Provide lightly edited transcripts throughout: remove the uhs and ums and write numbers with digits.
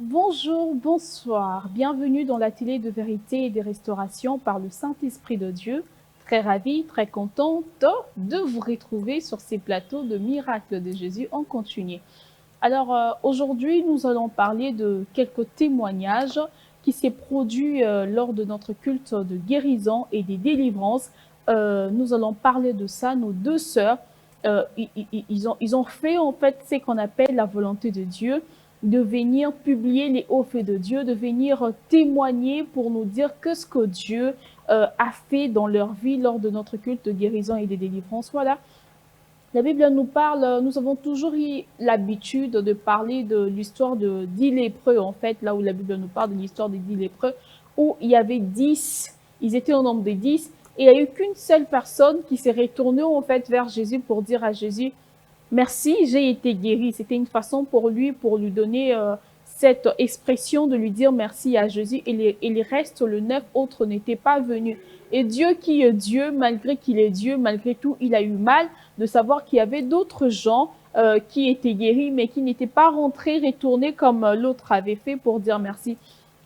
Bonjour, bonsoir, bienvenue dans l'atelier de vérité et de restauration par le Saint-Esprit de Dieu. Très ravie, très contente de vous retrouver sur ces plateaux de miracles de Jésus en continu. Alors aujourd'hui, nous allons parler de quelques témoignages qui s'est produit lors de notre culte de guérison et des délivrances. Nous allons parler de ça, nos deux sœurs. Ils ont fait en fait ce qu'on appelle la volonté de Dieu, de venir publier les hauts faits de Dieu, de venir témoigner pour nous dire que ce que Dieu a fait dans leur vie lors de notre culte de guérison et de délivrance. Voilà. La Bible nous parle, nous avons toujours eu l'habitude de parler de l'histoire de 10 lépreux, en fait, là où la Bible nous parle de l'histoire des 10 lépreux, où il y avait 10, ils étaient au nombre de 10, et il n'y a eu qu'une seule personne qui s'est retournée, en fait, vers Jésus pour dire à Jésus, merci, j'ai été guéri. C'était une façon pour lui donner cette expression de lui dire merci à Jésus, et les restes, le 9 autres n'étaient pas venus. Et Dieu qui est Dieu, malgré qu'il est Dieu, malgré tout, il a eu mal de savoir qu'il y avait d'autres gens qui étaient guéris, mais qui n'étaient pas rentrés, retournés comme l'autre avait fait pour dire merci.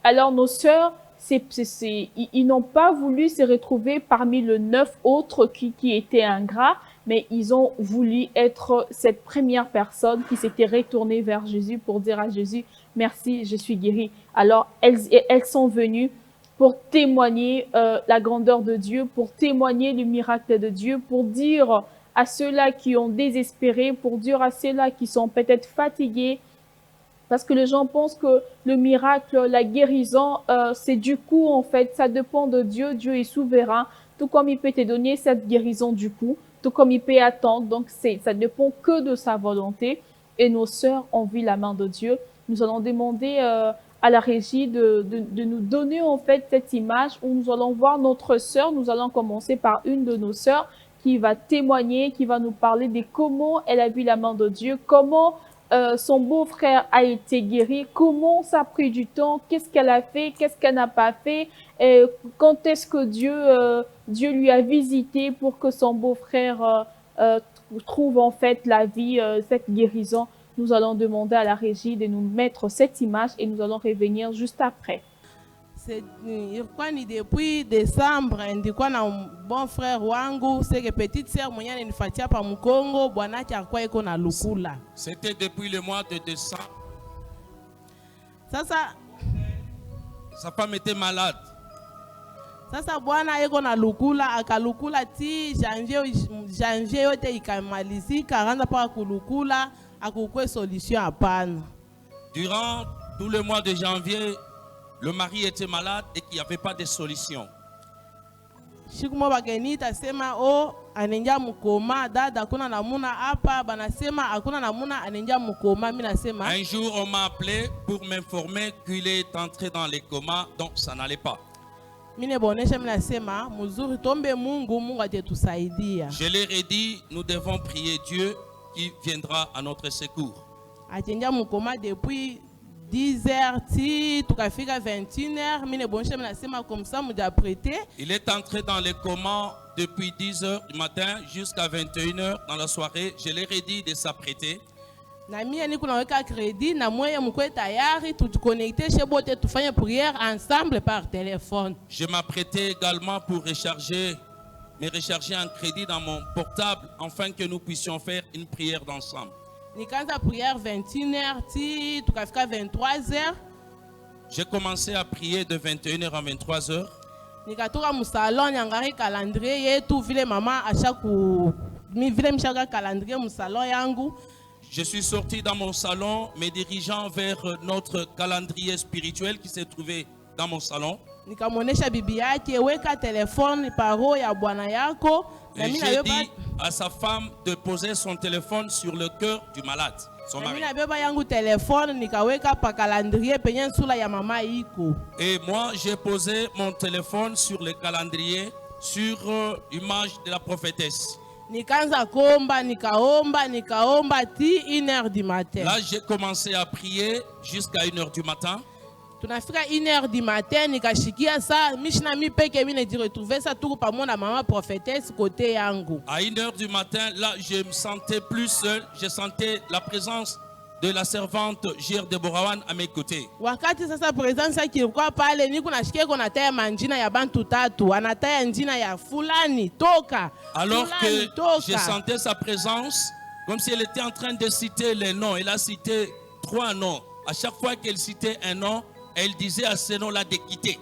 Alors nos sœurs, ils n'ont pas voulu se retrouver parmi le 9 autres qui étaient ingrats, mais ils ont voulu être cette première personne qui s'était retournée vers Jésus pour dire à Jésus, merci, je suis guérie. Alors elles sont venues pour témoigner la grandeur de Dieu, pour témoigner le miracle de Dieu, pour dire à ceux-là qui ont désespéré, pour dire à ceux-là qui sont peut-être fatigués, parce que les gens pensent que le miracle, la guérison, c'est du coup, en fait, ça dépend de Dieu. Dieu est souverain, tout comme il peut te donner cette guérison du coup, tout comme il peut attendre. Donc, ça ne dépend que de sa volonté. Et nos sœurs ont vu la main de Dieu. Nous allons demander à la régie de nous donner, en fait, cette image où nous allons voir notre sœur. Nous allons commencer par une de nos sœurs qui va témoigner, qui va nous parler de comment elle a vu la main de Dieu, comment son beau-frère a été guéri, comment ça a pris du temps, qu'est-ce qu'elle a fait, qu'est-ce qu'elle n'a pas fait, quand est-ce que Dieu lui a visité pour que son beau-frère trouve en fait la vie, cette guérison. Nous allons demander à la régie de nous mettre cette image et nous allons revenir juste après. Ilikuwa ni depuis Desembre, ndikuwa na bon frère wangu seke petite sœur mwenye alinifuatia pa Mkongo, bwanake alikuwa iko na lukula. C'était depuis le mois de décembre. Sasa Sa femme était malade. sasa bwana iko na lukula, akalukula ti janvier yote ikamalizika, akaanza paka kulukula, akukwe solution hapana. Durant tout le mois de janvier, le mari était malade et qu'il n'y avait pas de solution. Siku moja bageni tasema anenja mukoma, dada hakuna namuna hapa, banasema hakuna namuna, anenja mukoma. Mimi nasema Un jour, on m'a appelé pour m'informer qu'il est entré dans les comas, donc ça n'allait pas. mimi nebonesha, mimi nasema mzuri, tombe Mungu atetusaidia. Je leur ai dit, nous devons prier Dieu qui viendra à notre secours. Atenja mukoma depuis 10h ti tukafika 21h. Mimi nebonesha, mimi nasema comme ça muja prêter. Il est entré dans les comas depuis 10h du matin jusqu'à 21h dans la soirée. Je leur ai dit de s'apprêter. Na mimi niko naweka crédit na mweye mkwe tayari tuconnecter chez bote tufanye prière ensemble par téléphone. Je m'apprêtais également pour recharger un crédit dans mon portable afin que nous puissions faire une prière d'ensemble. Nikaanza prière 21h ti tukafika 23h. J'ai commencé à prier de 21h à 23h. Nikatoka mu salon nyangari calendrier yetu vile mama ashaku mi vile mshaka calendrier mu salon yangu. Je suis sorti dans mon salon, me dirigeant vers notre calendrier spirituel qui s'est trouvé dans mon salon. Nikamuonesha bibi yake, weka telefone paro ya bwana yako. Et j'ai dit à sa femme de poser son téléphone sur le cœur du malade, son mari. Et moi, j'ai posé mon téléphone sur le calendrier, sur l'image de la prophétesse. Nikaanza komba, nikaomba ti 1h du matin. Là, j'ai commencé à prier jusqu'à 1h du matin. Tunafika 1h du matin, nikashikia ça, mishina mi peke mine di retrouver ça tout pa mona maman prophétesse côté yangu. À 1h du matin, là, je me sentais plus seul, je sentais la présence de la servante Gir de Borawan à mes côtés. Wakati sasa presence kilikuwa pale, niko nasikia kuna taya manjina ya bantu tatu, anataya njina ya fulani toka. Alors fulani, que toka. je sentais sa présence, comme si elle était en train de citer les noms. Elle a cité 3 noms. À chaque fois qu'elle citait un nom, elle disait à ce nom-là de quitter.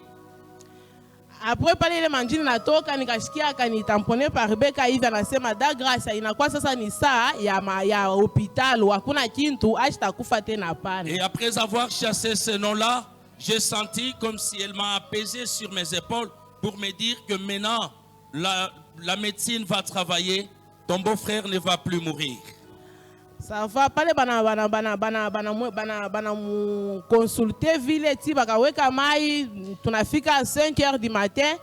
Après pale ile manjini natoka nikasikia akanitamponer par Rebecca hivi anasema da grâce inakuwa sasa ni saa ya hospital hakuna kintu ashitakufa tena pale. Et après avoir chassé ce nom-là, j'ai senti comme si elle m'a apaisé sur mes épaules pour me dire que maintenant la médecine va travailler, ton beau-frère ne va plus mourir. Ça va pale bana mu consulter vile ti bakaweka mai tunafika à 5h du matin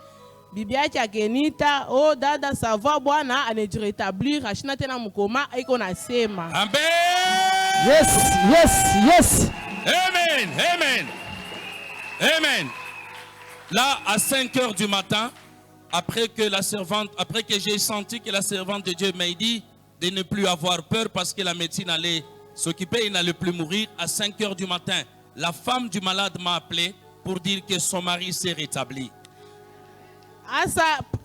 bibi yake akenita oh dada ça va bwana anajiretablir ashina tena mkoma iko nasema Amen. Yes. Amen. Amen. Amen. Là, à 5h du matin, après que j'ai senti que la servante de Dieu m'a dit de ne plus avoir peur parce que la médecine allait s'occuper, il n'allait plus mourir. À 5h du matin, la femme du malade m'a appelé pour dire que son mari s'est rétabli.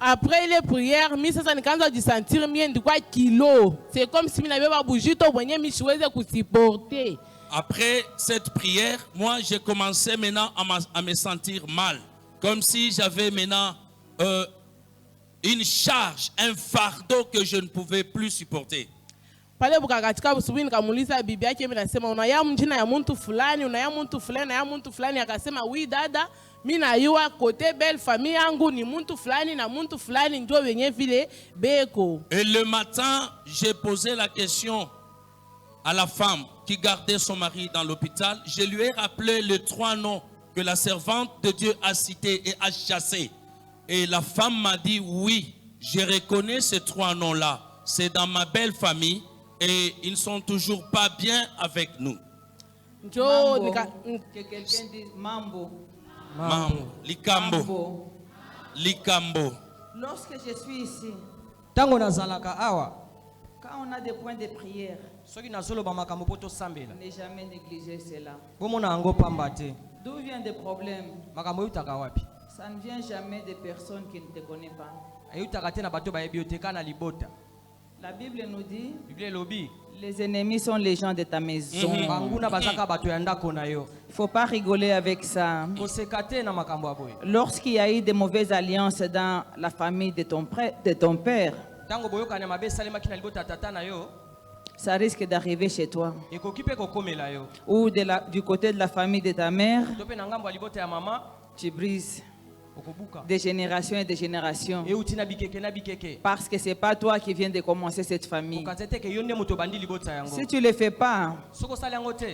Après les prières, mi sasa nikaanza jisentir mie ndikwa kilo. C'est comme si minabeba bujito mwenye mi siweze kusiporter. Après cette prière, moi j'ai commencé maintenant à me sentir mal. Comme si j'avais maintenant une charge, un fardeau que je ne pouvais plus supporter. Pale bukakatika busubuhi nikamuuliza bibi yake, mimi nasema unaya mjina ya mtu fulani, unaya mtu fulani, na ya mtu fulani. Akasema oui dada, mimi naiwa kote belle famille yangu ni mtu fulani na mtu fulani ndio wenye vile beko. Et le matin, j'ai posé la question à la femme qui gardait son mari dans l'hôpital. Je lui ai rappelé les 3 noms que la servante de Dieu a cités et a chassés. Et la femme m'a dit oui, je reconnais ces 3 noms-là. C'est dans ma belle famille et ils ne sont toujours pas bien avec nous. Que quelqu'un dise Mambo. Likambo. Likambo. Lorsque je suis ici, Tango nazalaka awa. quand on a des points de prière, Soki nazolo ba makambo poto sambela. ne jamais négliger cela. Bomona ngo pamba te. D'où viennent des problèmes? Makambo yutaka wapi? Ça ne vient jamais des personnes qui ne te connaissent pas. Ayutaka te na bato ba biblioteka na libota. La Bible nous dit, Biblia lobi. les ennemis sont les gens de ta maison. Banguna bazaka bato ya ndako na yo. Il ne faut pas rigoler avec ça. Kosekate na makambo aboy. Lorsqu'il y a eu des mauvaises alliances dans la famille de ton père, Tango boyoka na mabe salema kina libota tata na yo. ça risque d'arriver chez toi. Ekoki pe kokomela yo. Ou du côté de la famille de ta mère, Tope na ngambo libota ya mama. tu brises Okobuka. des générations et des générations. E utina bikeke na bikeke. Parce que ce n'est pas toi qui viens de commencer cette famille. Okatete ke yonde moto bandi libota yango. Si tu ne le fais pas, Soko sali yango te.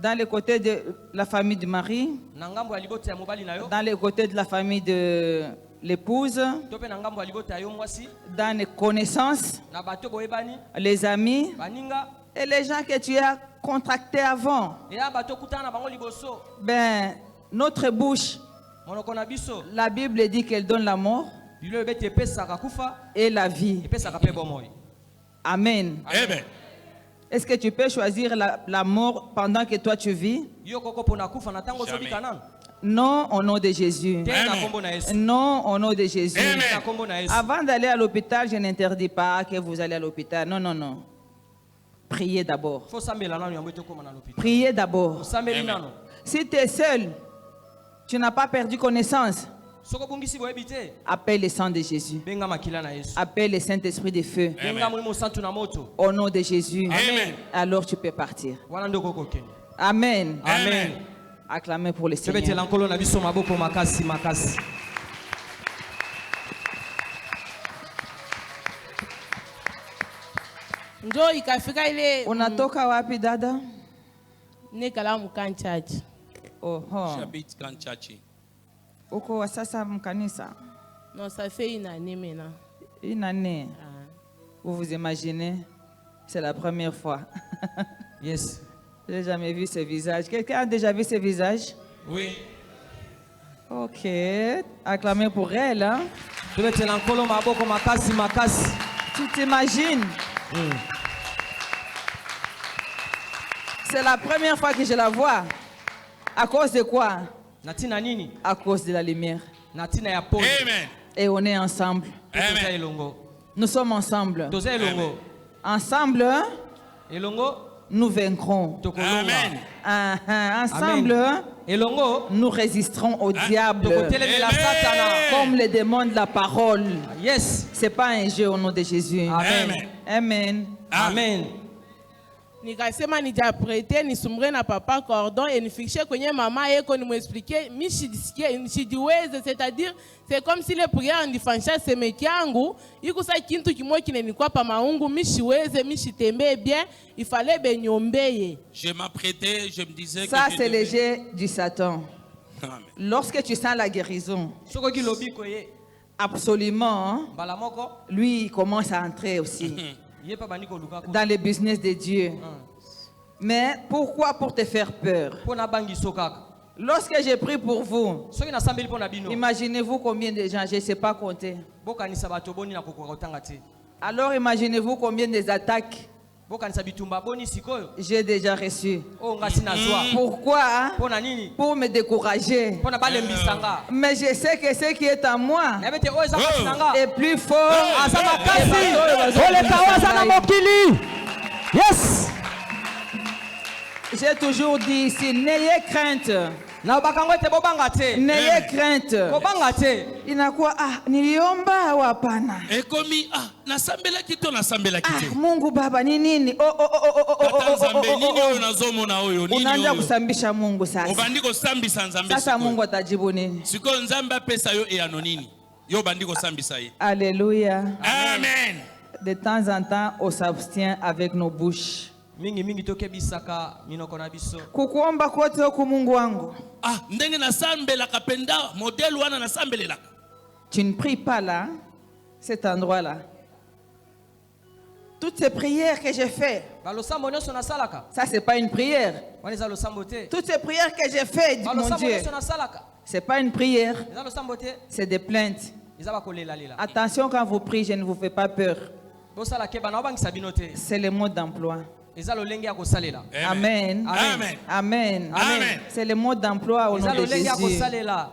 dans le côté de la famille du mari, Na ngambo ya libota ya mobali na yo. dans le côté de la famille de l'épouse, Tope na ngambo ya libota ya yo mwasi. dans les connaissances, Na bato boyebani. les amis Baninga. et les gens que tu as contractés avant. E ya bato kutana na bango liboso. Ben, notre bouche, Monoko na biso. la Bible dit qu'elle donne la mort Biblia ebete epesaka kufa. et la vie. Epesaka pe bomoi. Amen. Amen. Est-ce que tu peux choisir la mort pendant que toi tu vis? Yo koko pona kufa na tango Jamais. zobika nanu. Non, au nom de Jésus. Te na Amen. kombo na Yesu. Non, au nom de Jésus. Amen. Na kombo na Yesu. Avant d'aller à l'hôpital, je n'interdis pas que vous allez à l'hôpital. Non, non, non. Priez d'abord. Fo sambela nanu yango etokoma na l'hôpital. Priez d'abord. Sambeli Amen. nanu. Si tu es seul, tu n'as pas perdu connaissance, Soko bungisi boyebi te. appelle le sang de Jésus. Benga makila na Yesu. Appelle le Saint-Esprit de feu. Benga molimo santu na moto. Au nom de Jésus. Amen. Alors tu peux partir. Wana ndoko kokende. Amen. Amen. Acclamez pour le Tebete Seigneur. lankolo na biso maboko makasi makasi. Njo ikafika ile Unatoka wapi dada? nekala mkanchaji. Oho. J'habite Kanchachi. Uko wa sasa mkanisa. Non, ça fait une année maintenant. Une année. Ah. Vous vous imaginez? C'est la première fois. Yes. Je n'ai jamais vu ce visage. Quelqu'un a déjà vu ce visage? Oui. Ok. Acclamez pour elle. Hein? Tebete lankolo maboko makasi makasi. Tu t'imagines? C'est la première fois que je la vois. À cause de quoi? Natina nini? À cause de la lumière. Natina ya pole. Amen. Et on est ensemble. Toza Amen. elongo. Nous sommes ensemble. Toza elongo. Ensemble, Elongo. nous vaincrons. Tokolonga. Amen. Ensemble, Elongo. nous résisterons au diable. Tokotelemela satana. Comme les démons de la parole. Yes. C'est pas un jeu au nom de Jésus. Amen. Amen. Amen. Nikasema nijaprete nisumre na papa cordon et nifikishe kwenye mama yeko nimwexplique nishijiweze, c'est-à-dire c'est comme si les prières ndifanyisha semeki yangu ikusa kintu kimwe kinenikuwa pa maungu mishiweze mishitembee bien, il fallait benyombeye. Je m'apprêtais, je me disais Ça, que c'est le jeu du Satan. Amen. Lorsque tu sens la guérison, Soko ki lobi koye. absolument, hein, Mbala moko. lui, il commence à entrer aussi Ye pa bani koluka ko. dans le business de Dieu. Mais pourquoi? Pour te faire peur. Pona bangi sokaka. Lorsque j'ai pris pour vous, Soki na sambeli pona bino. imaginez-vous combien de gens, je ne sais pas compter. Bokanisa bato boni na kokoka kotanga te. Alors imaginez-vous combien des attaques Bokanisa bitumba boni sikoyo. j'ai déjà reçues. Oh ngasi na zwa. Pourquoi? Hein? Pona nini? Pour me décourager. Pona balembisanga. Mais je sais que ce qui est en moi Na bete o eza kasinanga. est plus fort. Asa makasi. Oleka waza na mokili. Yes. J'ai toujours dit ici, n'ayez crainte. Na bakango te bobanga te. N'ayez crainte. Bobanga te. Inakuwa niliomba au hapana? Et comme nasambela kito nasambela kite. Mungu Baba ni nini? Unazomona oyo nini Unaanza oyo? kusambisha Mungu sasa. Ubandiko sambisa nzambe. Sasa Mungu atajibu nini? Siko nzambe pesa yo e anonini. Yo bandiko sambisa ye. Alléluia. Amen. De temps en temps, on s'abstient avec nos bouches. Mingi tokebisaka minoko na biso. Kukuomba kote huku Mungu wangu. Ndenge nasambela kapenda modèle wana nasambelelaka. Tu ne pries pas là, cet endroit-là. Toutes ces prières que j'ai faites, Balosambo nyonso na salaka. ça c'est pas une prière. Waneza losambo te. Toutes ces prières que j'ai faites, mon Balosambo Dieu, nyonso na salaka. c'est pas une prière, Eza losambo te. c'est des plaintes. Eza bakolela lela. Attention quand vous priez, je ne vous fais pas peur. Bosala ke bana obangisa bino te. C'est le mode d'emploi. Eza lolenge ya kosalela. Amen. Amen. Amen. Amen. C'est le mode d'emploi au nom Eza de lolenge ya Jésus. kosalela.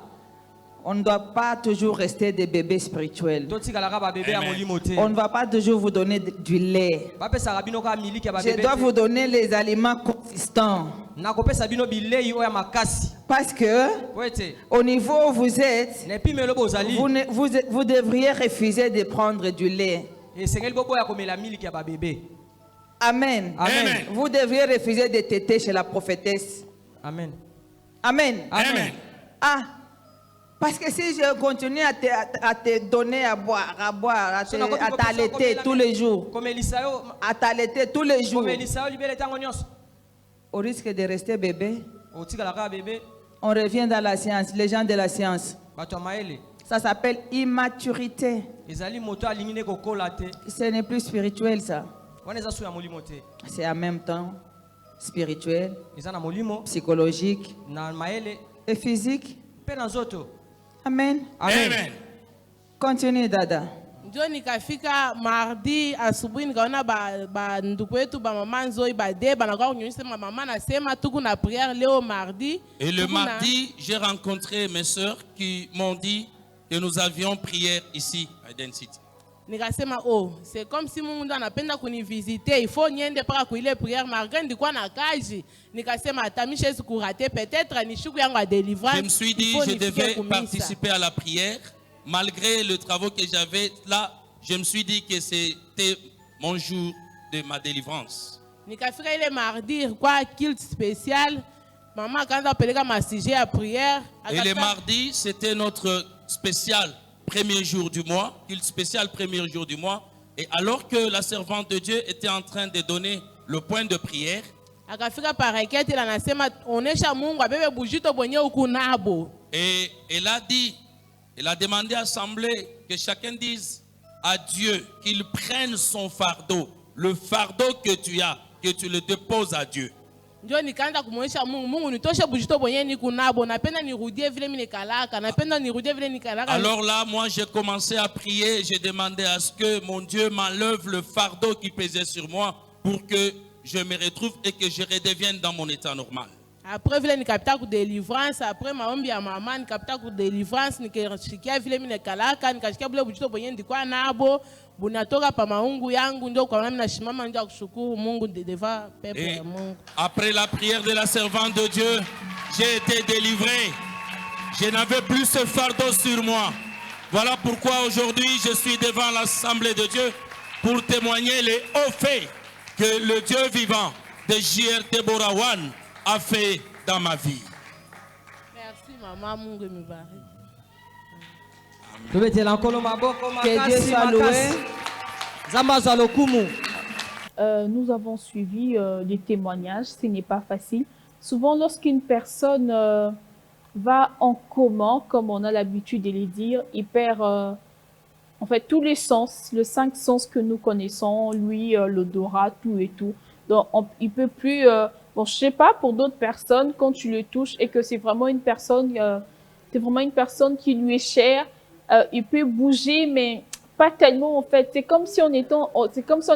On ne doit pas toujours rester des bébés spirituels. Totikalaka ba bébé ya Amen. molimo te. On ne va pas toujours vous donner du lait. Bapesaka bino ka miliki ya ba Je bébé. dois vous donner les aliments consistants. Nakopesa bino bilei oya makasi. Parce que Wete. au niveau où vous êtes, Nepi melo bozali. vous devriez refuser de prendre du lait. Esengeli boboya komela miliki ya ba bébé. Amen. Amen. Vous devriez refuser de téter chez la prophétesse. Amen. Amen. Amen. Ah, parce que si je continue à te donner à boire, à t'allaiter tous les jours, Komelisa yo. à t'allaiter tous les jours, Komelisa yo libele tango nyonso. au risque de rester bébé, Otikalaka bébé. on revient dans la science, les gens de la science. Bato ya maele. Ça s'appelle immaturité. Ezali moto alingi ne kokola te. Ce n'est plus spirituel ça. Wana eza so ya molimo te. C'est en même temps spirituel, Eza na molimo psychologique na maele et physique. pe na nzoto. Amen. Amen. Continue Dada. Ndio nikafika mardi asubuhi nikaona ndugu wetu ba mama nzoi bade banakuwa kunyonyesha mama nasema tuku na prière leo mardi. Et le Tuku na- mardi, j'ai rencontré mes sœurs qui m'ont dit que nous avions prière ici à Eden City. Nikasema c'est comme si Mungu ndo anapenda kunivisiter, il faut niende paka kuile prière mardi ndikuwa na kazi. Nikasema atamisha Yesu kurate peut-être ni shuku yangu ya délivrance. Je me suis il dit faut je nifike devais kumisa. participer à la prière. Malgré le travail que j'avais là, je me suis dit que c'était mon jour de ma délivrance. Nikafika ile mardi kwa culte spécial. Maman akaanza peleka ma sujet à prière. Et le mardi, c'était notre spécial premier jour du mois, culte spécial premier jour du mois. Et alors que la servante de Dieu était en train de donner le point de prière, akafika pareketi la nasema onesha Mungu abebe bujito bwenye ukunabo. et elle a dit, elle a demandé à l'assemblée que chacun dise à Dieu qu'il prenne son fardeau, le fardeau que tu as, que tu le déposes à Dieu. Ndio nikaanza kumuonyesha Mungu, Mungu nitoshe bujito bwenye nikunabo, napenda nirudie vile mimi nikalaka, napenda nirudie vile nikalaka. Alors là, moi, j'ai commencé à prier, j'ai demandé à ce que mon Dieu m'enlève le fardeau qui pesait sur moi pour que je me retrouve et que je redevienne dans mon état normal. Après vile nikapita ku délivrance, après maombi ya mama nikapita ku délivrance, nikashikia vile mimi nekalaka, nikashikia bule bujito bwenye ndikuwa nabo, bunatoka pa maungu yangu ndio kwa mimi nashimama ndio kushukuru Mungu devant peuple Et ya Mungu. après la prière de la servante de Dieu, j'ai été délivré. Je n'avais plus ce fardeau sur moi. Voilà pourquoi aujourd'hui je suis devant l'Assemblée de Dieu pour témoigner les hauts faits que le Dieu vivant de J.R. Deborah Wan a fait dans ma vie. Merci maman, Mungu mibariki. tobetela nkolo maboko Que Dieu makasi soit loué. makasi nzambe azwa lokumu. Nous avons suivi les témoignages, ce n'est pas facile. Souvent, lorsqu'une personne va en coma, comme on a l'habitude de le dire, il perd en fait tous les sens, les 5 sens que nous connaissons, lui, l'odorat, tout et tout. Donc, il peut plus. Bon, je sais pas pour d'autres personnes, quand tu le touches et que c'est vraiment une personne qui lui est chère, il peut bouger, mais pas tellement en fait. C'est comme si on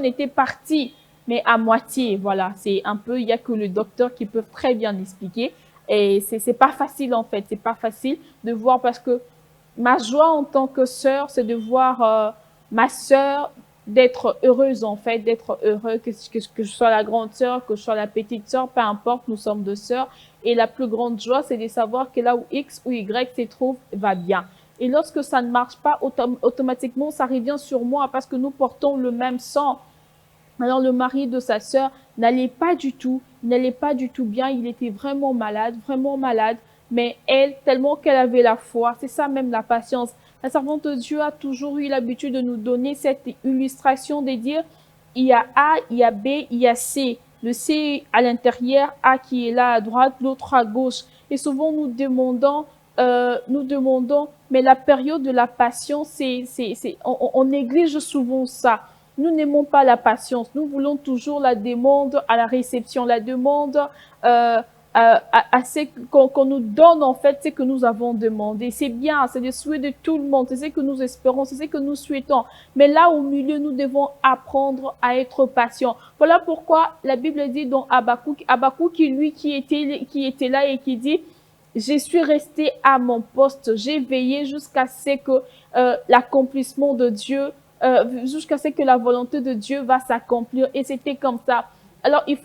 était parti, mais à moitié. Voilà, c'est un peu. Il y a que le docteur qui peut très bien l'expliquer. Et c'est pas facile en fait. C'est pas facile de voir parce que ma joie en tant que sœur, c'est de voir ma sœur d'être heureuse en fait, d'être heureux, que je sois la grande sœur, que je sois la petite sœur, peu importe, nous sommes 2 sœurs. Et la plus grande joie, c'est de savoir que là où X ou Y se trouve, va bien. Et lorsque ça ne marche pas, automatiquement, ça revient sur moi parce que nous portons le même sang. Alors le mari de sa sœur n'allait pas du tout bien, il était vraiment malade, mais elle, tellement qu'elle avait la foi, c'est ça même la patience. La servante de Dieu a toujours eu l'habitude de nous donner cette illustration de dire il y a A, il y a B, il y a C. Le C à l'intérieur, A qui est là à droite, l'autre à gauche. Et souvent nous demandons, mais la période de la patience, on néglige souvent ça. Nous n'aimons pas la patience. Nous voulons toujours la demande à la réception, la demande à ce qu'on nous donne en fait ce que nous avons demandé. C'est bien, c'est le souhait de tout le monde, c'est ce que nous espérons, c'est ce que nous souhaitons. Mais là au milieu, nous devons apprendre à être patients. Voilà pourquoi la Bible dit dans Habakkuk qui était là et qui dit je suis resté à mon poste, j'ai veillé jusqu'à ce que l'accomplissement de Dieu jusqu'à ce que la volonté de Dieu va s'accomplir. Et c'était comme ça. Alors, il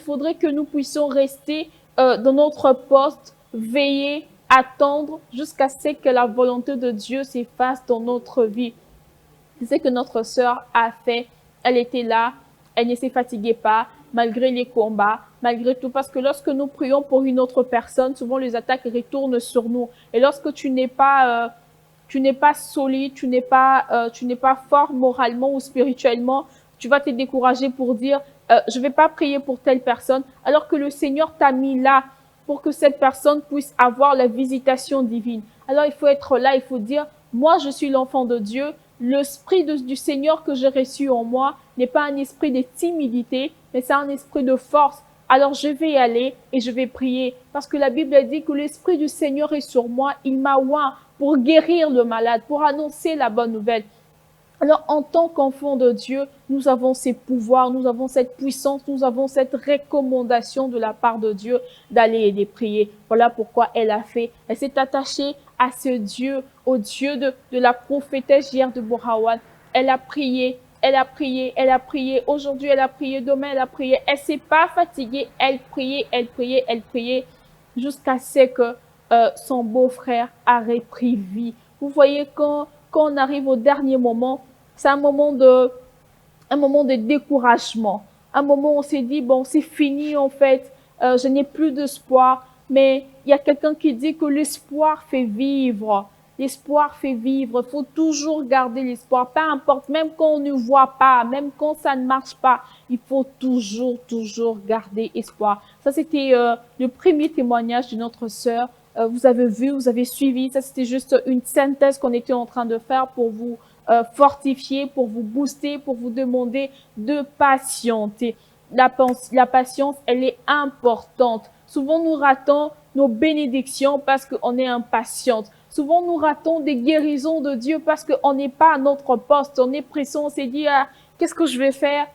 faudrait que nous puissions rester dans notre poste, veiller, attendre jusqu'à ce que la volonté de Dieu s'efface dans notre vie. C'est ce que notre sœur a fait. Elle était là, elle ne s'est fatiguée pas, malgré les combats, malgré tout. Parce que lorsque nous prions pour une autre personne, souvent les attaques retournent sur nous. Et lorsque tu n'es pas solide, tu n'es pas fort moralement ou spirituellement, tu vas te décourager pour dire je vais pas prier pour telle personne, alors que le Seigneur t'a mis là pour que cette personne puisse avoir la visitation divine. Alors il faut être là, il faut dire moi je suis l'enfant de Dieu, l'esprit du Seigneur que j'ai reçu en moi n'est pas un esprit de timidité, mais c'est un esprit de force. Alors je vais y aller et je vais prier parce que la Bible dit que l'esprit du Seigneur est sur moi, il m'a oint pour guérir le malade, pour annoncer la bonne nouvelle. Alors, en tant qu'enfant de Dieu, nous avons ces pouvoirs, nous avons cette puissance, nous avons cette recommandation de la part de Dieu d'aller et de prier. Voilà pourquoi elle a fait. Elle s'est attachée à ce Dieu, au Dieu de la prophétesse J.R. Deborah Wan. Elle a prié, elle a prié, elle a prié. Aujourd'hui, elle a prié, demain, elle a prié. Elle s'est pas fatiguée. Elle priait, elle priait, elle priait jusqu'à ce que son beau-frère a repris vie. Vous voyez, quand on arrive au dernier moment, c'est un moment de découragement. Un moment où on s'est dit, bon, c'est fini en fait, je n'ai plus d'espoir. Mais il y a quelqu'un qui dit que l'espoir fait vivre. L'espoir fait vivre. Il faut toujours garder l'espoir. Peu importe, même quand on ne voit pas, même quand ça ne marche pas, il faut toujours garder espoir. Ça, c'était le premier témoignage de notre sœur. Vous avez vu, vous avez suivi. Ça, c'était juste une synthèse qu'on était en train de faire pour vous fortifier, pour vous booster, pour vous demander de patienter. La patience, elle est importante. Souvent, nous ratons nos bénédictions parce qu'on est impatiente. Souvent, nous ratons des guérisons de Dieu parce qu'on n'est pas à notre poste. On est pressé, on s'est dit, ah, qu'est-ce que je vais faire?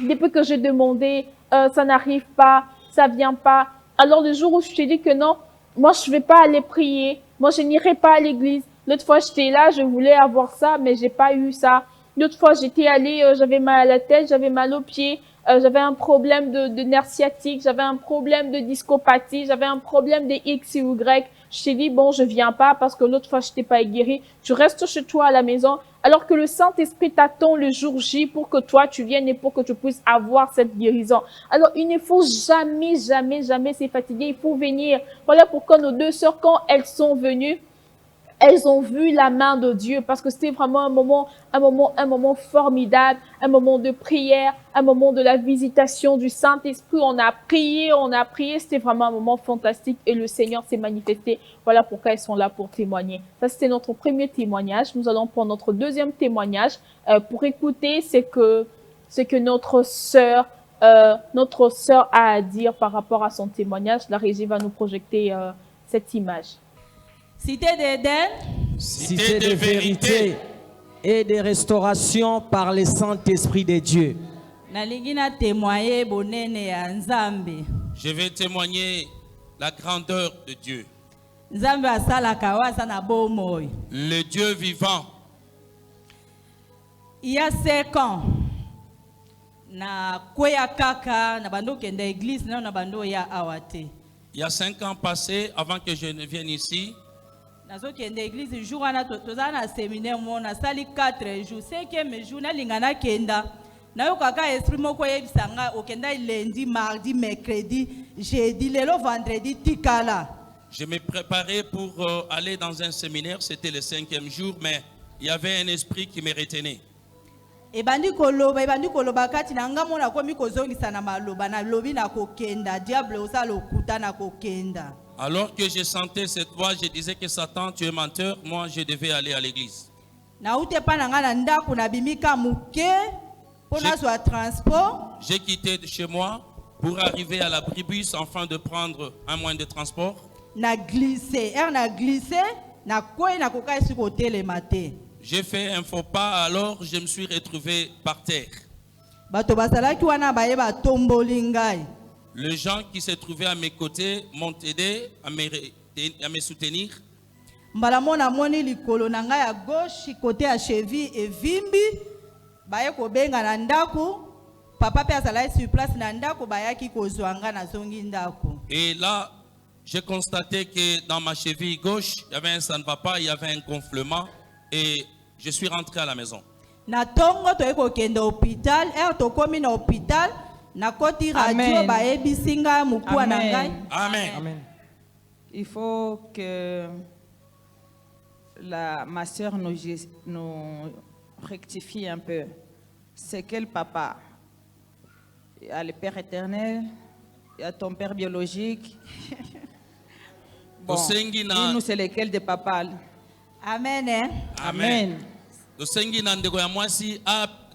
Depuis que j'ai demandé, ça n'arrive pas, ça vient pas. Alors le jour où je t'ai dit que non, moi je vais pas aller prier, moi je n'irai pas à l'église. L'autre fois j'étais là, je voulais avoir ça, mais j'ai pas eu ça. L'autre fois j'étais allée, j'avais mal à la tête, j'avais mal aux pieds, j'avais un problème de nerf sciatique, j'avais un problème de discopathie, j'avais un problème de X ou Y. Je t'ai dit, bon, je viens pas parce que l'autre fois, je t'ai pas guéri. Tu restes chez toi à la maison, alors que le Saint-Esprit t'attend le jour J pour que toi, tu viennes et pour que tu puisses avoir cette guérison. Alors, il ne faut jamais, jamais, jamais se fatiguer. Il faut venir. Voilà pourquoi nos deux sœurs, quand elles sont venues, elles ont vu la main de Dieu parce que c'était vraiment un moment formidable, un moment de prière, un moment de la visitation du Saint-Esprit. On a prié, c'était vraiment un moment fantastique et le Seigneur s'est manifesté. Voilà pourquoi elles sont là pour témoigner. Ça, c'était notre premier témoignage. Nous allons prendre notre deuxième témoignage pour écouter ce que notre sœur a à dire par rapport à son témoignage. La régie va nous projeter cette image. Cité d'Éden, Cité de vérité et de restauration par le Saint-Esprit de Dieu. Je vais témoigner la grandeur de Dieu. Le Dieu vivant. Il y a 5 ans, Il y a 5 ans passés, avant que je ne vienne ici, nazokende église jour wana toza na séminaire mona sali 4 jours 5e jour na lingana kenda nayo kaka esprit moko yebisanga okenda lundi mardi mercredi jeudi lelo vendredi tikala. Je me préparais pour aller dans un séminaire, c'était le 5e jour, mais il y avait un esprit qui me retenait. ebandi koloba kati na nga mona komi kozongisa na maloba na lobi na kokenda diable osala okuta na kokenda. Alors que je sentais cette voix, je disais que Satan, tu es menteur, moi je devais aller à l'église. J'ai quitté de chez moi pour arriver à l'abribus afin de prendre un moyen de transport. J'ai fait un faux pas, alors je me suis retrouvé par terre. Les gens qui se trouvaient à mes côtés m'ont aidé à me soutenir. Mbalamona moni likolo na ngai ya gauche côté ya cheville evimbi baye kobenga na ndako papa pe azala sur place na ndako bayaki kozwanga na zongi ndako. Et là j'ai constaté que dans ma cheville gauche il y avait un ça ne va pas, il y avait un gonflement et je suis rentré à la maison. Na tongo to eko kende hôpital to komi na hôpital. Amen. Amen. Amen. Il faut que ma soeur nous rectifie un peu. C'est quel papa? Il y a le Père éternel, il y a ton père biologique. Bon, dis-nous c'est lequel de papa? Amen. Hein? Amen.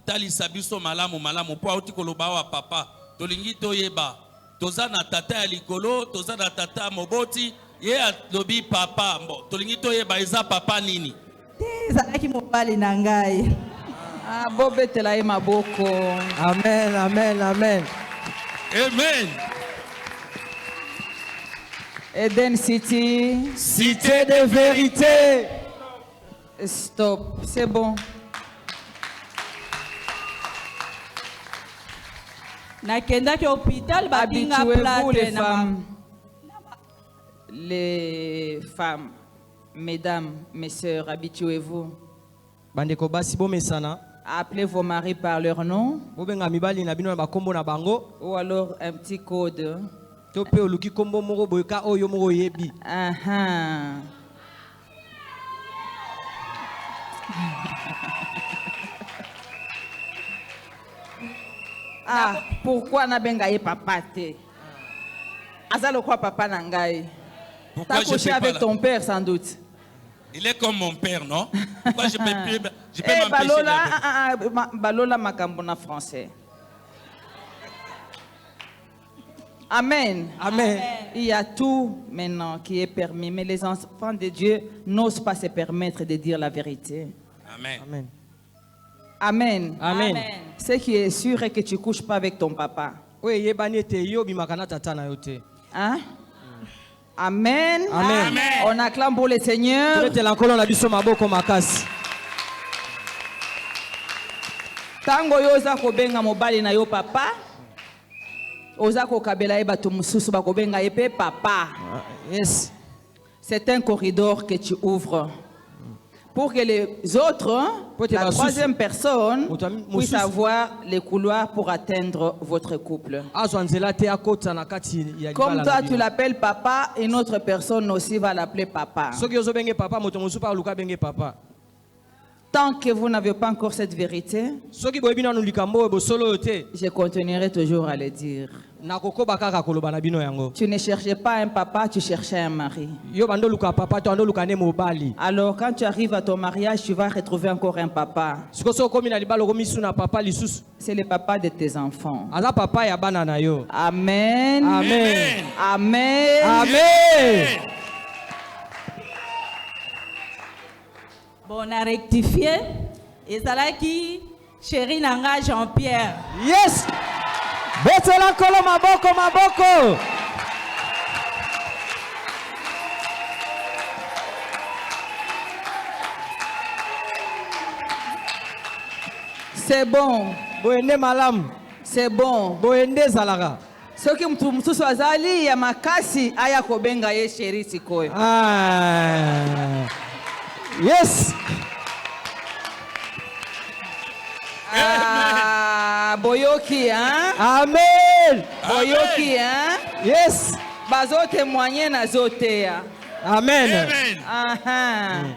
Talisa biso malamu po auti koloba wa papa tolingi toyeba toza na tata ya likolo toza na tata moboti ye alobi papa mbo tolingi toyeba eza papa nini ezalaki mobali na ngai bobetela ye maboko. Amen, amen, amen. Amen. Eden City. Cité de vérité. Stop, c'est bon. Habituez-vous les femmes, mesdames, mes sœurs, habituez-vous. Appelez vos maris par leur nom. Ou alors un petit code. Ah, pourquoi na bengaye papa te? Azalo quoi papa nangaye? T'as couché avec ton père sans doute. Il est comme mon père, non? Pourquoi je peux m'empêcher Balola makambona français. Amen. Amen. Il y a tout maintenant qui est permis, mais les enfants de Dieu n'osent pas se permettre de dire la vérité. Amen. Amen. Amen. Amen. Ce qui est sûr est que tu ne couches pas avec ton papa. Oui, yebani ete yo bimakana tata na yo te. Hein? Amen. Amen. On acclame pour le Seigneur. Tobetela nkolo na biso maboko makasi. Tango yo oza kobenga mobali na yo papa, oza kokabela ye bato mosusu bakobenga ye pe papa. Yes. C'est un corridor que tu ouvres pour que les autres, la troisième personne, puissent avoir les couloirs pour atteindre votre couple. Comme toi tu l'appelles papa, une autre personne aussi va l'appeler papa. Tant que vous n'avez pas encore cette vérité, je continuerai toujours à le dire. Tu ne cherchais pas un papa, tu cherchais un mari. Alors quand tu arrives à ton mariage, tu vas retrouver encore un papa. C'est le papa de tes enfants. Amen. Amen. Amen. Amen. Bon, on a rectifié. Et ça là qui chéri nanga Jean-Pierre. Yes. Betela nkolo maboko maboko. C'est bon. Boende malam. C'est bon. Boende zalaka. Soki mtu msusu azali ya makasi aya kobenga ye chéri sikoyo. Ah. Yes. Ah, boyoki, hein? Amen. Boyoki, hein? Yes. Bazo témoigner na zotea. Amen. Amen.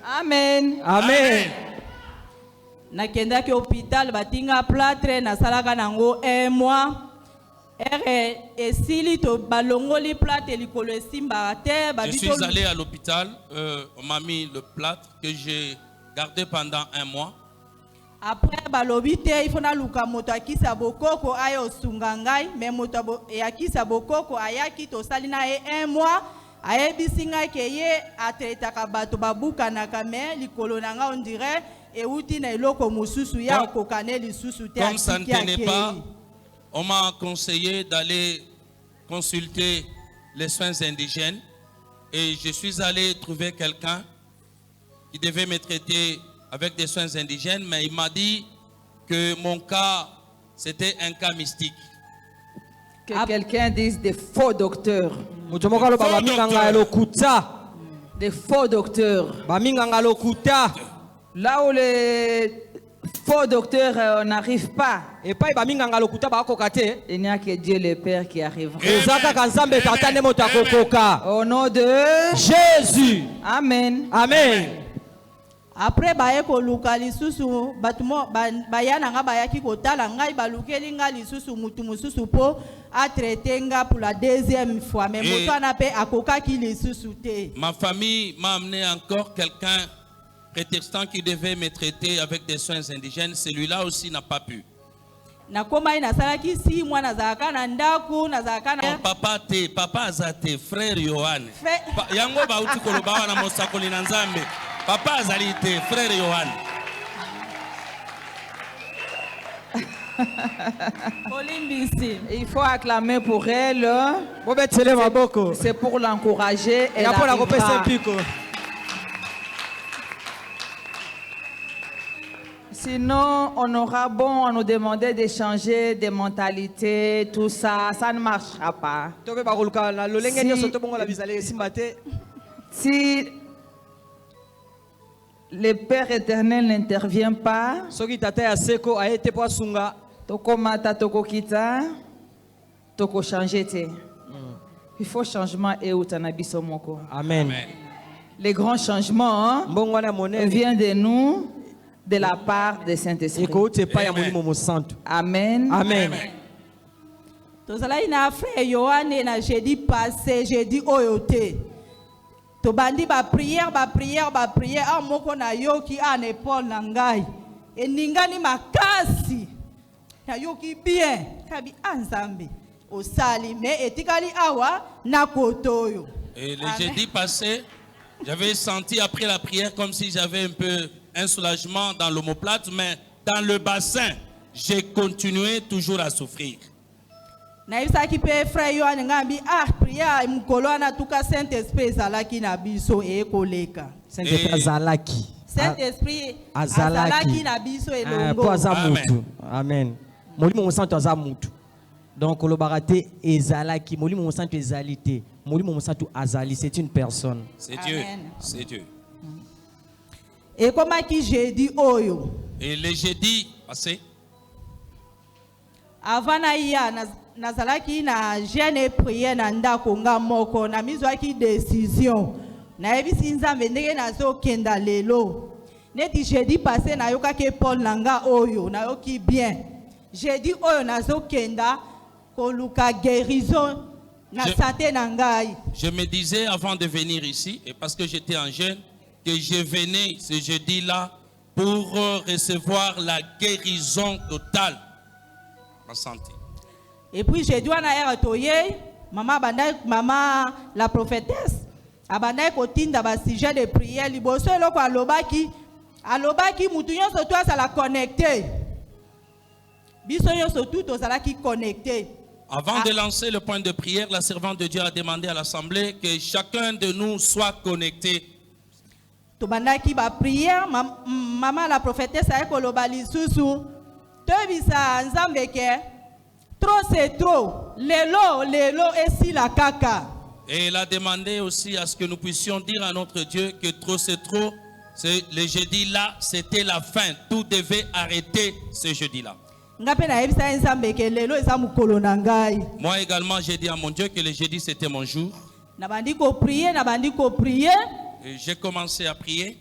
Amen. Amen. Nakendaki hôpital batinga plâtre na salaka nango 1 mois. Je suis allé à l'hôpital, on m'a mis le plâtre que j'ai gardé pendant 1 mois. Après, il faut que moto akisa bokoko ayo sungangai, mais moto akisa bokoko ayaki to salina 1 mois. Ayebisinga keye atretaka bato babuka na kame likolo nanga on dirait et uti na iloko mususu ya kokane lisusu te. Comme ça ne tenait pas, on m'a conseillé d'aller consulter les soins indigènes et je suis allé trouver quelqu'un qui devait me traiter avec des soins indigènes, mais il m'a dit que mon cas, c'était un cas mystique. Que quelqu'un dise des faux docteurs. Des faux docteurs. Là où les faux docteurs n'arrivent pas, il n'y a que Dieu le Père qui arrive. Au nom de Jésus. Amen. Amen. Après bayeko luka lisusu batumo bayana nga bayaki kotala ngai balukeli nga lisusu mutu mususu po a traité nga pour la 2e fois mais moto ana pe akokaki lisusu te. Ma famille m'a amené encore quelqu'un prétextant qui devait me traiter avec des soins indigènes. Celui-là aussi n'a pas pu. Nakoma ina salaki si mwana zaka na ndaku na zaka na papa te papa azate frère Yohane yango ba uti koloba wana mosakoli na Nzambe papa azali te frère Yohane. Il faut acclamer pour elle. C'est pour l'encourager. Elle arrivera. Sinon, on aura bon à nous demander de changer de mentalité, tout ça, ça ne marchera pas. Si le Père éternel n'intervient pas, il faut changement et utanabisomoko. Amen. Les grands changements viennent de nous, de la part de Saint-Esprit. Amen. Amen. Tozala ina frère Yohane na jeudi passé, jeudi oyote. To bandi ba prière a moko na yoki a Paul na ngai. E ningani makasi. Na yoki bien, kabi anzambe. Osali me etikali awa na kotoyo. Et le jeudi passé, j'avais senti après la prière comme si j'avais un peu un soulagement dans l'omoplate, mais dans le bassin, j'ai continué toujours à souffrir. nayebisaki mpe frère yohane ngambi prière mokolo wana tuka saint esprit ezalaki na biso ekoleka Saint-Esprit azalaki. saint esprit Azalaki. azalaki na biso Po elongo aza Amen. mutu. Amen. Molimo mosantu aza mutu. Donc kolobaka te ezalaki, molimo mosantu ezali te. Molimo mosantu azali, c'est une personne. C'est Dieu. Amen. C'est Dieu. ekomaki jeudi oyo Et le jeudi passé, avant naya nazalaki na jeune et prière na ndako nga moko na mizwaki décision nayebisi nzambe ndenge nazokenda lelo neti jeudi passé nayokaki Paul na nga oyo nayoki bien jeudi oyo nazokenda koluka guérison na santé na ngai. je me disais avant de venir ici, et parce que j'étais en jeûne, que je venais ce jeudi-là pour recevoir la guérison totale en santé. Et puis jeudi wana ere toye maman la prophétesse abandai kotinda ba sujet de prière liboso eloko alobaki mutu nyonso to azala connecté biso nyonso tout ozalaki connecté. Avant de lancer le point de prière, la servante de Dieu a demandé à l'assemblée que chacun de nous soit connecté. Tobandaki ba prière maman la prophétesse ay koloba lisusu tobisa nzambe ke trop c'est trop lelo esi la kaka. Et elle a demandé aussi à ce que nous puissions dire à notre Dieu que trop c'est trop. Le jeudi là, c'était la fin. Tout devait arrêter ce jeudi-là. Moi également, j'ai dit à mon Dieu que le jeudi c'était mon jour. Et j'ai commencé à prier.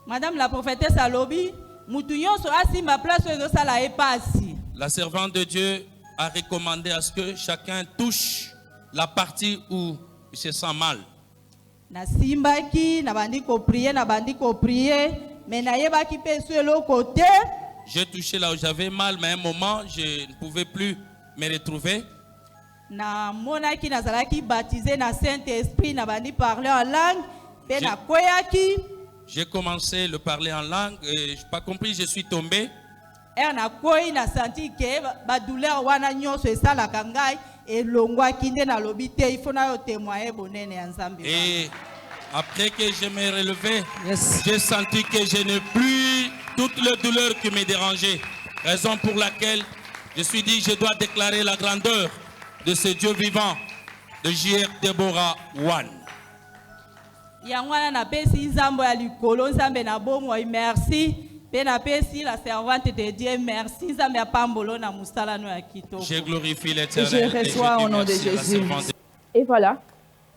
Madame la prophétesse alobi, la servante de Dieu a recommandé à ce que chacun touche la partie où il se sent mal. J'ai touché là où j'avais mal, mais à un moment, je ne pouvais plus me retrouver. J'ai commencé à le parler en langue et je n'ai pas compris, je suis tombé. Et après que je me relevais, j'ai senti que je n'ai plus toute la douleur qui me dérangeait. Raison pour laquelle je suis dit je dois déclarer la grandeur de ce Dieu vivant, de J.R. Deborah One. Merci. La servante de Dieu, merci. Je glorifie l'Éternel. Je reçois au nom de Jésus. Et voilà,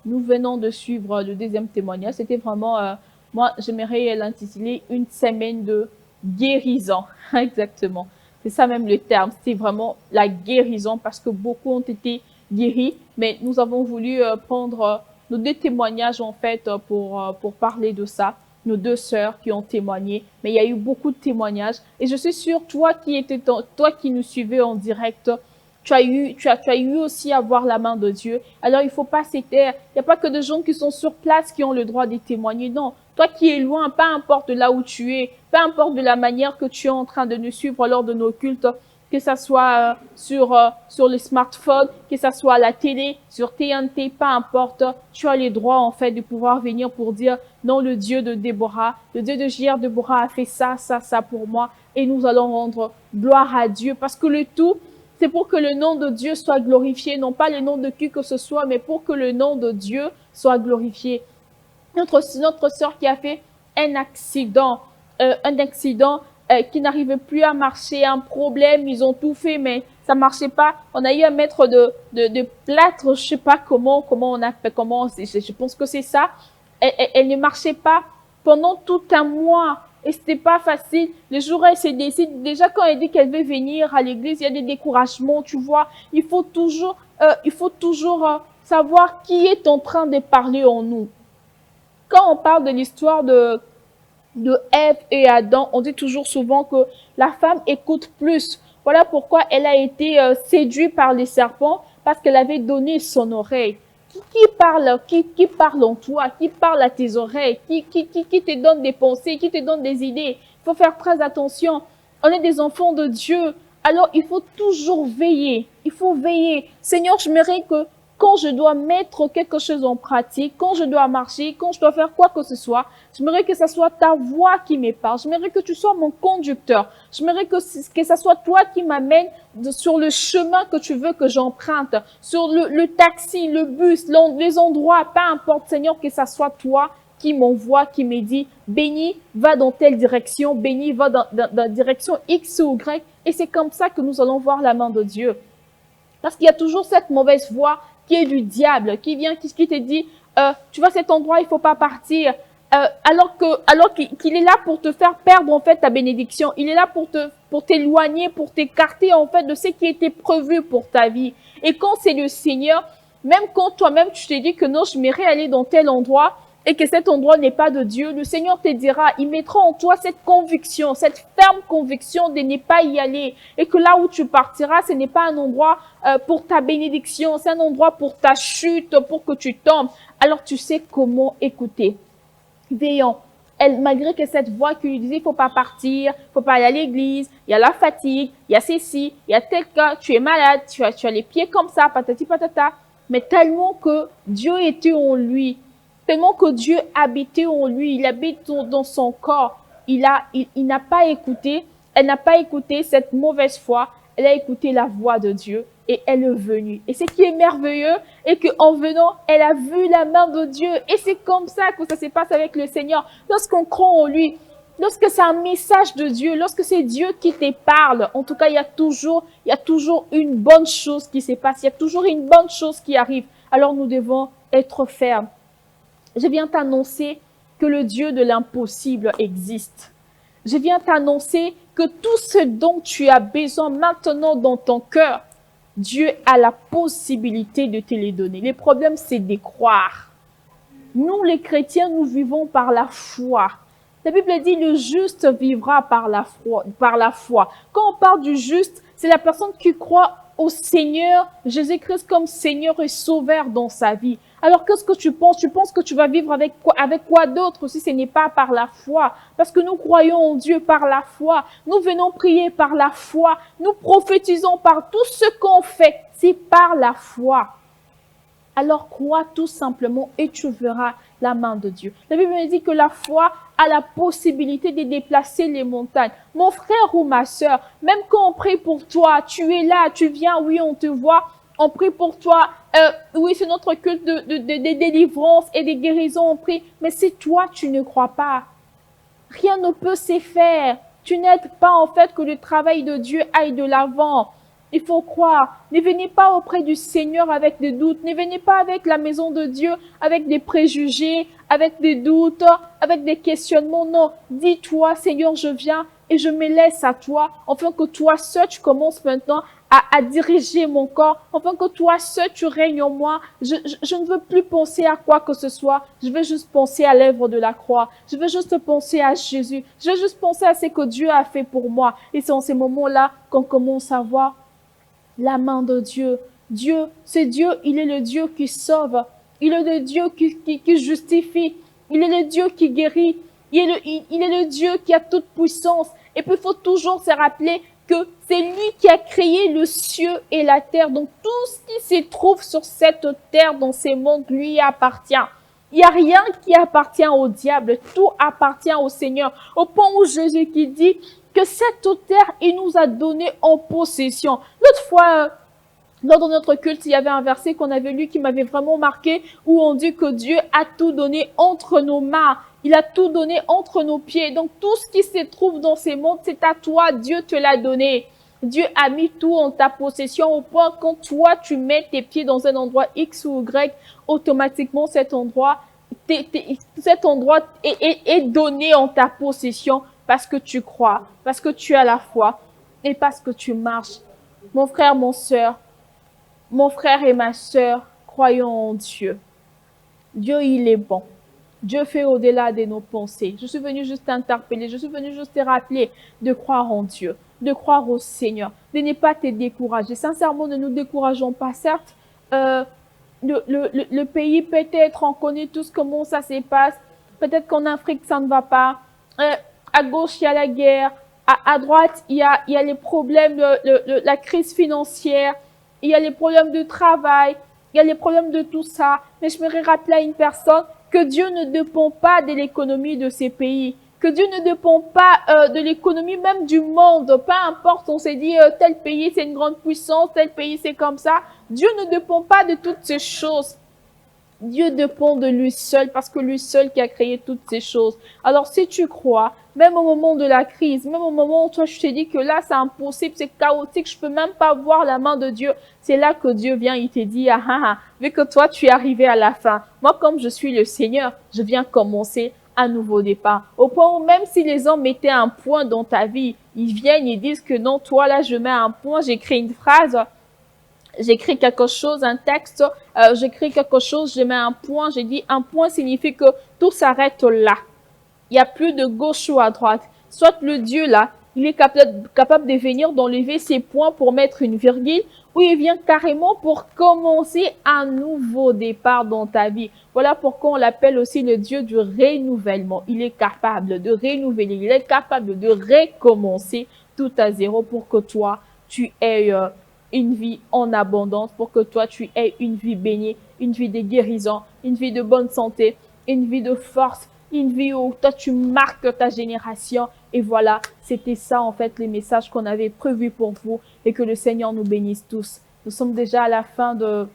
nous venons de suivre le deuxième témoignage. C'était vraiment, moi j'aimerais l'intituler une semaine de guérison. Exactement. C'est ça même le terme. C'est vraiment la guérison parce que beaucoup ont été guéris. Mais nous avons voulu prendre nos deux témoignages en fait pour parler de ça. Nos deux sœurs qui ont témoigné, mais il y a eu beaucoup de témoignages et je suis sûre, toi qui nous suivais en direct, tu as eu aussi à voir la main de Dieu. Alors il faut pas se taire. Il n'y a pas que des gens qui sont sur place qui ont le droit de témoigner. Non, toi qui es loin, peu importe là où tu es, peu importe de la manière que tu es en train de nous suivre lors de nos cultes, que ça soit sur le smartphone, que ça soit à la télé, sur TNT, peu importe, tu as les droits en fait de pouvoir venir pour dire non, le Dieu de Déborah, le Dieu de J.R. Deborah a fait ça pour moi et nous allons rendre gloire à Dieu parce que le tout, c'est pour que le nom de Dieu soit glorifié, non pas le nom de qui que ce soit, mais pour que le nom de Dieu soit glorifié. Notre sœur qui a fait un accident qui n'arrivait plus à marcher, un problème, ils ont tout fait, mais ça marchait pas. On a eu un maître de plâtre, je sais pas comment on appelle, je pense que c'est ça. Elle ne marchait pas pendant tout un mois et c'était pas facile. Le jour où elle s'est décidée, déjà quand elle dit qu'elle veut venir à l'église, il y a des découragements, tu vois. Il faut toujours savoir qui est en train de parler en nous. Quand on parle de l'histoire de Ève et Adam, on dit toujours souvent que la femme écoute plus. Voilà pourquoi elle a été séduite par les serpents, parce qu'elle avait donné son oreille. qui parle en toi, qui parle à tes oreilles, qui te donne des pensées, qui te donne des idées. Il faut faire très attention. On est des enfants de Dieu. Alors, il faut toujours veiller. Il faut veiller. Seigneur, je m'aimerais que quand je dois mettre quelque chose en pratique, quand je dois marcher, quand je dois faire quoi que ce soit, j'aimerais que ce soit ta voix qui me parle. J'aimerais que tu sois mon conducteur. J'aimerais que ce soit toi qui m'amène sur le chemin que tu veux que j'emprunte, sur le taxi, le bus, les endroits, peu importe, Seigneur, que ce soit toi qui m'envoie, qui me dit, béni, va dans telle direction, béni, va dans la direction X ou Y. Et c'est comme ça que nous allons voir la main de Dieu. Parce qu'il y a toujours cette mauvaise voix qui est du diable, qui vient, qui te dit, tu vas à cet endroit, il faut pas partir. Alors qu'il est là pour te faire perdre, en fait, ta bénédiction. Il est là pour t'éloigner, pour t'écarter, en fait, de ce qui était prévu pour ta vie. Et quand c'est le Seigneur, même quand toi-même, tu te dis que non, je m'irai aller dans tel endroit, et que cet endroit n'est pas de Dieu, le Seigneur te dira, il mettra en toi cette conviction, cette ferme conviction de ne pas y aller. Et que là où tu partiras, ce n'est pas un endroit pour ta bénédiction, c'est un endroit pour ta chute, pour que tu tombes. Alors tu sais comment écouter. Veillons. Elle, malgré que cette voix qui lui disait, il faut pas partir, faut pas aller à l'église, il y a la fatigue, il y a ceci, il y a tel cas, tu es malade, tu as les pieds comme ça, patati patata. Mais tellement que Dieu était en lui, tellement que Dieu habitait en lui, il habite dans son corps. Il n'a pas écouté, elle n'a pas écouté cette mauvaise foi, elle a écouté la voix de Dieu et elle est venue. Et ce qui est merveilleux est qu'en venant, elle a vu la main de Dieu. Et c'est comme ça que ça se passe avec le Seigneur. Lorsqu'on croit en lui, lorsque c'est un message de Dieu, lorsque c'est Dieu qui te parle, en tout cas, il y a toujours une bonne chose qui se passe, il y a toujours une bonne chose qui arrive. Alors nous devons être fermes. Je viens t'annoncer que le Dieu de l'impossible existe. Je viens t'annoncer que tout ce dont tu as besoin maintenant dans ton cœur, Dieu a la possibilité de te les donner. Le problème, c'est de croire. Nous, les chrétiens, nous vivons par la foi. La Bible dit, le juste vivra par la foi. Quand on parle du juste, c'est la personne qui croit au Seigneur, Jésus-Christ comme Seigneur et Sauveur dans sa vie. Alors, qu'est-ce que tu penses? Tu penses que tu vas vivre avec quoi d'autre si ce n'est pas par la foi? Parce que nous croyons en Dieu par la foi. Nous venons prier par la foi. Nous prophétisons par tout ce qu'on fait. C'est par la foi. Alors, crois tout simplement et tu verras la main de Dieu. La Bible dit que la foi a la possibilité de déplacer les montagnes. Mon frère ou ma sœur, même quand on prie pour toi, tu es là, tu viens, oui, on te voit, on prie pour toi. Oui, c'est notre culte de délivrance et de guérison, on prie. Mais si toi, tu ne crois pas, rien ne peut se faire. Tu n'aides pas en fait que le travail de Dieu aille de l'avant. Il faut croire. Ne venez pas auprès du Seigneur avec des doutes. Ne venez pas avec la maison de Dieu avec des préjugés, avec des doutes, avec des questionnements. Non, dis-toi, Seigneur, je viens et je me laisse à toi, afin que toi seul, tu commences maintenant à diriger mon corps, afin que toi seul, tu règnes en moi. Je ne veux plus penser à quoi que ce soit. Je veux juste penser à l'œuvre de la croix. Je veux juste penser à Jésus. Je veux juste penser à ce que Dieu a fait pour moi. Et c'est en ces moments-là qu'on commence à voir la main de Dieu. Dieu, c'est Dieu, il est le Dieu qui sauve. Il est le Dieu qui justifie. Il est le Dieu qui guérit. Il est le Dieu qui a toute puissance. Et puis, il faut toujours se rappeler que c'est lui qui a créé le ciel et la terre. Donc, tout ce qui se trouve sur cette terre, dans ces mondes, lui appartient. Il n'y a rien qui appartient au diable. Tout appartient au Seigneur. Au point où Jésus qui dit que cette terre, il nous a donné en possession. L'autre fois, lors de notre culte, il y avait un verset qu'on avait lu qui m'avait vraiment marqué, où on dit que Dieu a tout donné entre nos mains. Il a tout donné entre nos pieds. Donc, tout ce qui se trouve dans ces mondes, c'est à toi. Dieu te l'a donné. Dieu a mis tout en ta possession au point que quand toi, tu mets tes pieds dans un endroit X ou Y, automatiquement, cet endroit est donné en ta possession parce que tu crois, parce que tu as la foi et parce que tu marches. Mon frère, mon frère et ma sœur, croyons en Dieu. Dieu, il est bon. Dieu fait au-delà de nos pensées. Je suis venue juste t'interpeller, je suis venue juste te rappeler de croire en Dieu, de croire au Seigneur, de ne pas te décourager. Sincèrement, ne nous décourageons pas. Certes, le pays, peut-être, on connaît tous comment ça se passe. Peut-être qu'en Afrique, ça ne va pas. À gauche, il y a la guerre. À droite, il y a les problèmes, la crise financière. Il y a les problèmes de travail. Il y a les problèmes de tout ça. Mais je me rappelle à une personne que Dieu ne dépend pas de l'économie de ces pays. Que Dieu ne dépend pas de l'économie même du monde. Peu importe, on s'est dit tel pays c'est une grande puissance, tel pays c'est comme ça. Dieu ne dépend pas de toutes ces choses. Dieu dépend de lui seul parce que lui seul qui a créé toutes ces choses. Alors si tu crois, même au moment de la crise, même au moment où toi je t'ai dit que là c'est impossible, c'est chaotique, je peux même pas voir la main de Dieu, c'est là que Dieu vient, il te dit, vu que toi tu es arrivé à la fin, moi comme je suis le Seigneur, je viens commencer un nouveau départ. Au point où même si les hommes mettaient un point dans ta vie, ils viennent, ils disent que non, toi là je mets un point, j'écris une phrase, j'écris quelque chose, un texte, j'écris quelque chose, je mets un point, j'ai dit un point signifie que tout s'arrête là. Il n'y a plus de gauche ou à droite. Soit le Dieu là, il est capable de venir d'enlever ses points pour mettre une virgule, ou il vient carrément pour commencer un nouveau départ dans ta vie. Voilà pourquoi on l'appelle aussi le Dieu du renouvellement. Il est capable de renouveler, il est capable de recommencer tout à zéro pour que toi, tu aies une vie en abondance, pour que toi, tu aies une vie bénie, une vie de guérison, une vie de bonne santé, une vie de force, une vie où toi, tu marques ta génération. Et voilà, c'était ça, en fait, les messages qu'on avait prévus pour vous et que le Seigneur nous bénisse tous. Nous sommes déjà à la fin de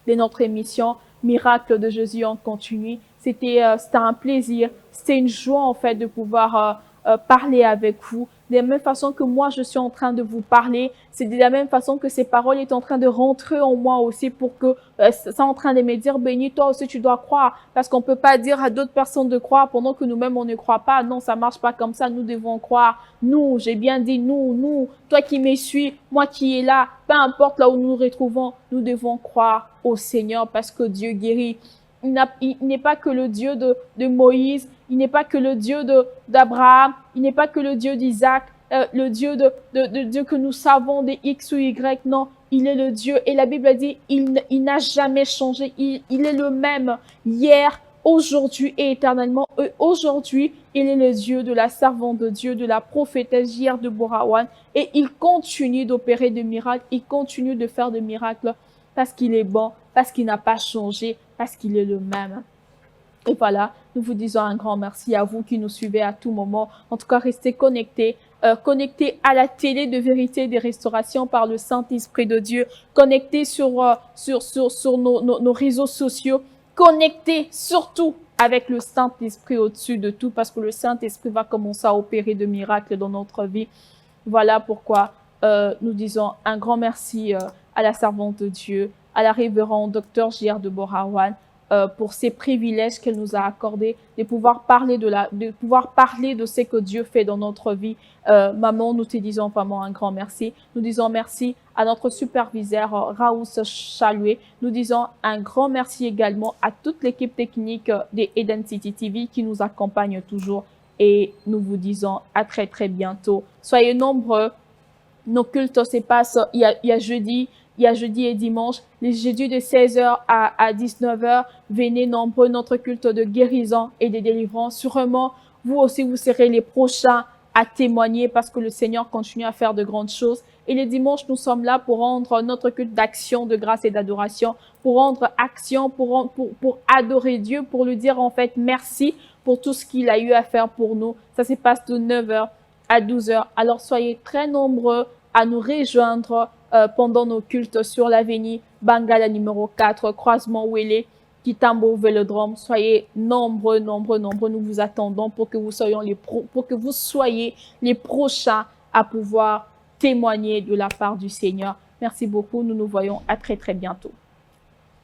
notre émission Miracle de Jésus en continu. C'était un plaisir, c'était une joie, en fait, de pouvoir parler avec vous. De la même façon que moi, je suis en train de vous parler, c'est de la même façon que ces paroles sont en train de rentrer en moi aussi pour que c'est en train de me dire, béni, toi aussi tu dois croire. Parce qu'on peut pas dire à d'autres personnes de croire pendant que nous-mêmes on ne croit pas. Non, ça marche pas comme ça. Nous devons croire. Nous, j'ai bien dit nous, toi qui me suis, moi qui est là, peu importe là où nous nous retrouvons, nous devons croire au Seigneur parce que Dieu guérit. Il n'est pas que le Dieu de Moïse, il n'est pas que le Dieu d'Abraham, il n'est pas que le Dieu d'Isaac, le Dieu de Dieu que nous savons des X ou Y, non, il est le Dieu. Et la Bible a dit, il n'a jamais changé, il est le même hier, aujourd'hui et éternellement. Et aujourd'hui, il est le Dieu de la servante de Dieu, de la prophétesse J.R. de Borawan, et il continue d'opérer des miracles, il continue de faire des miracles parce qu'il est bon, parce qu'il n'a pas changé, parce qu'il est le même. Et voilà, nous vous disons un grand merci à vous qui nous suivez à tout moment. En tout cas, restez connectés, connectés à la télé de vérité et de restauration par le Saint-Esprit de Dieu, connectés sur nos réseaux sociaux, connectés surtout avec le Saint-Esprit au-dessus de tout, parce que le Saint-Esprit va commencer à opérer de miracles dans notre vie. Voilà pourquoi nous disons un grand merci à la servante de Dieu, à la révérende docteur J.R. de Borawan, pour ces privilèges qu'elle nous a accordés, de pouvoir parler de ce que Dieu fait dans notre vie. Maman, nous te disons vraiment un grand merci. Nous disons merci à notre superviseur Raoul Chaloué. Nous disons un grand merci également à toute l'équipe technique des Eden City TV qui nous accompagne toujours. Et nous vous disons à très très bientôt. Soyez nombreux. Nos cultes se passent, il y a jeudi et dimanche, les jeudis de 16h à 19h, venez nombreux, notre culte de guérison et de délivrance. Sûrement, vous aussi, vous serez les prochains à témoigner parce que le Seigneur continue à faire de grandes choses. Et les dimanches, nous sommes là pour rendre notre culte d'action, de grâce et d'adoration, pour rendre action, pour adorer Dieu, pour lui dire en fait merci pour tout ce qu'il a eu à faire pour nous. Ça se passe de 9h à 12h. Alors, soyez très nombreux à nous rejoindre pendant nos cultes sur l'avenue Bangala numéro 4, croisement Wele, Kitambo, Vélodrome. Soyez nombreux. Nous vous attendons pour que vous soyez les prochains à pouvoir témoigner de la part du Seigneur. Merci beaucoup. Nous nous voyons à très très bientôt.